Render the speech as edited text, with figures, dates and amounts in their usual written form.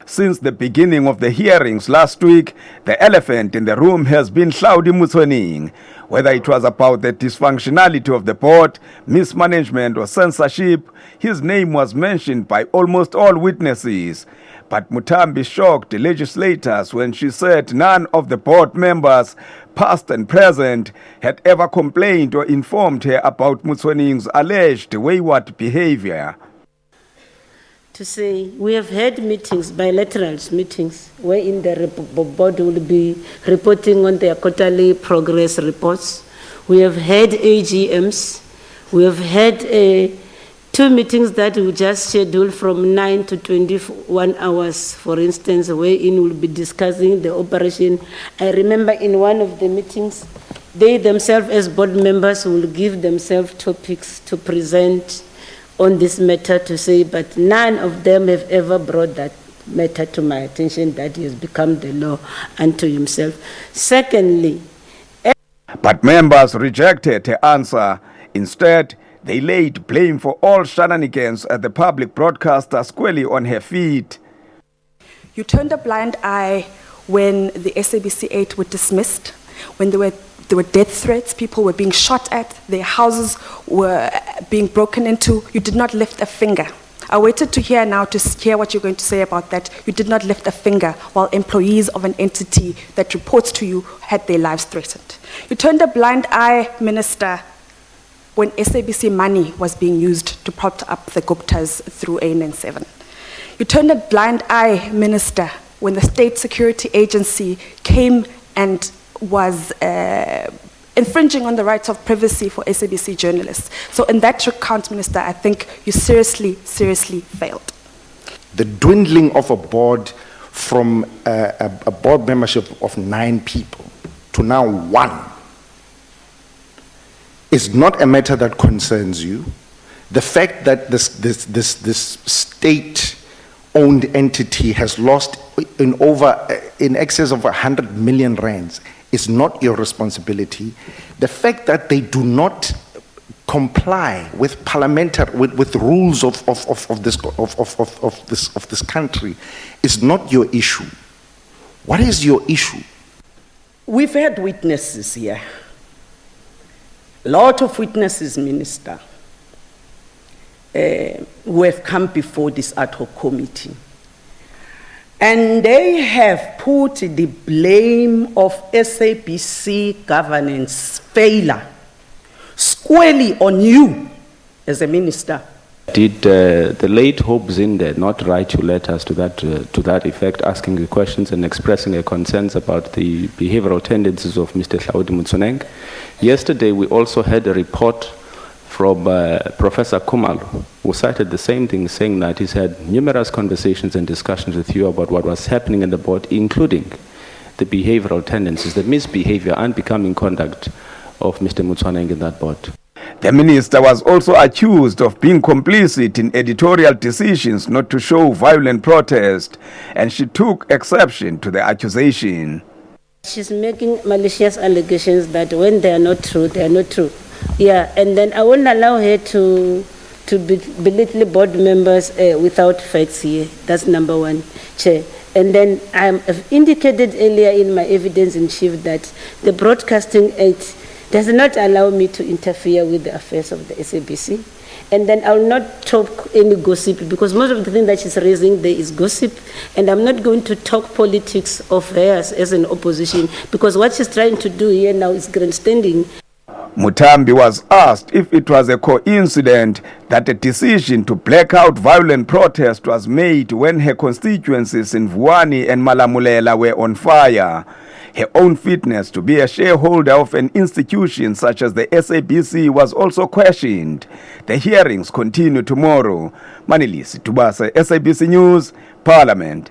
Since the beginning of the hearings last week, the elephant in the room has been Hlaudi Mutsoning. Whether it was about the dysfunctionality of the board, mismanagement or censorship, his name was mentioned by almost all witnesses. But Muthambi shocked legislators when she said none of the board members, past and present, had ever complained or informed her about Mutsoning's alleged wayward behavior. To say, we have had meetings, bilateral meetings, wherein the board will be reporting on their quarterly progress reports. We have had AGMs. We have had 2 meetings that we just scheduled from 9 to 21 hours, for instance, wherein we'll be discussing the operation. I remember in one of the meetings, they themselves as board members will give themselves topics to present on this matter to say, but none of them have ever brought that matter to my attention that he has become the law unto himself. Secondly, but members rejected her answer. Instead, they laid blame for all shenanigans at the public broadcaster squarely on her feet. You turned a blind eye when the SABC 8 were dismissed, when there were death threats, people were being shot at, their houses were being broken into. You did not lift a finger. I waited to hear now to hear what you're going to say about that. You did not lift a finger while employees of an entity that reports to you had their lives threatened. You turned a blind eye, Minister, when SABC money was being used to prop up the Guptas through ANN7. You turned a blind eye, Minister, when the State Security Agency came and was infringing on the rights of privacy for SABC journalists. So in that account, Minister, I think you seriously failed. The dwindling of a board from a board membership of 9 people to now 1 is not a matter that concerns you. The fact that this state-owned entity has lost in excess of 100 million rands is not your responsibility. The fact that they do not comply with with rules of this country is not your issue. What is your issue? We've had witnesses here. A lot of witnesses, Minister, who have come before this ad hoc committee. And they have put the blame of SABC governance failure squarely on you as a minister. Did the late Hope Zinde not write you letters to that effect, asking you questions and expressing her concerns about the behavioral tendencies of Mr. Hlaudi Mutsoning? Yesterday, we also had a report from Professor Kumalo, who cited the same thing, saying that he's had numerous conversations and discussions with you about what was happening in the board, including the behavioral tendencies, the misbehavior, unbecoming conduct of Mr. Mutsoning in that board. The minister was also accused of being complicit in editorial decisions not to show violent protest, and she took exception to the accusation. She's making malicious allegations that when they are not true, they are not true. Yeah, and then I won't allow her to belittle board members without facts here. That's number 1, Chair. And then I've indicated earlier in my evidence in chief that the Broadcasting Act does not allow me to interfere with the affairs of the SABC. And then I will not talk any gossip, because most of the thing that she's raising there is gossip, and I'm not going to talk politics of hers as an opposition, because what she's trying to do here now is grandstanding. Muthambi was asked if it was a coincidence that a decision to black out violent protest was made when her constituencies in Vuwani and Malamulela were on fire. Her own fitness to be a shareholder of an institution such as the SABC was also questioned. The hearings continue tomorrow. Manilisi Tubase, SABC News, Parliament.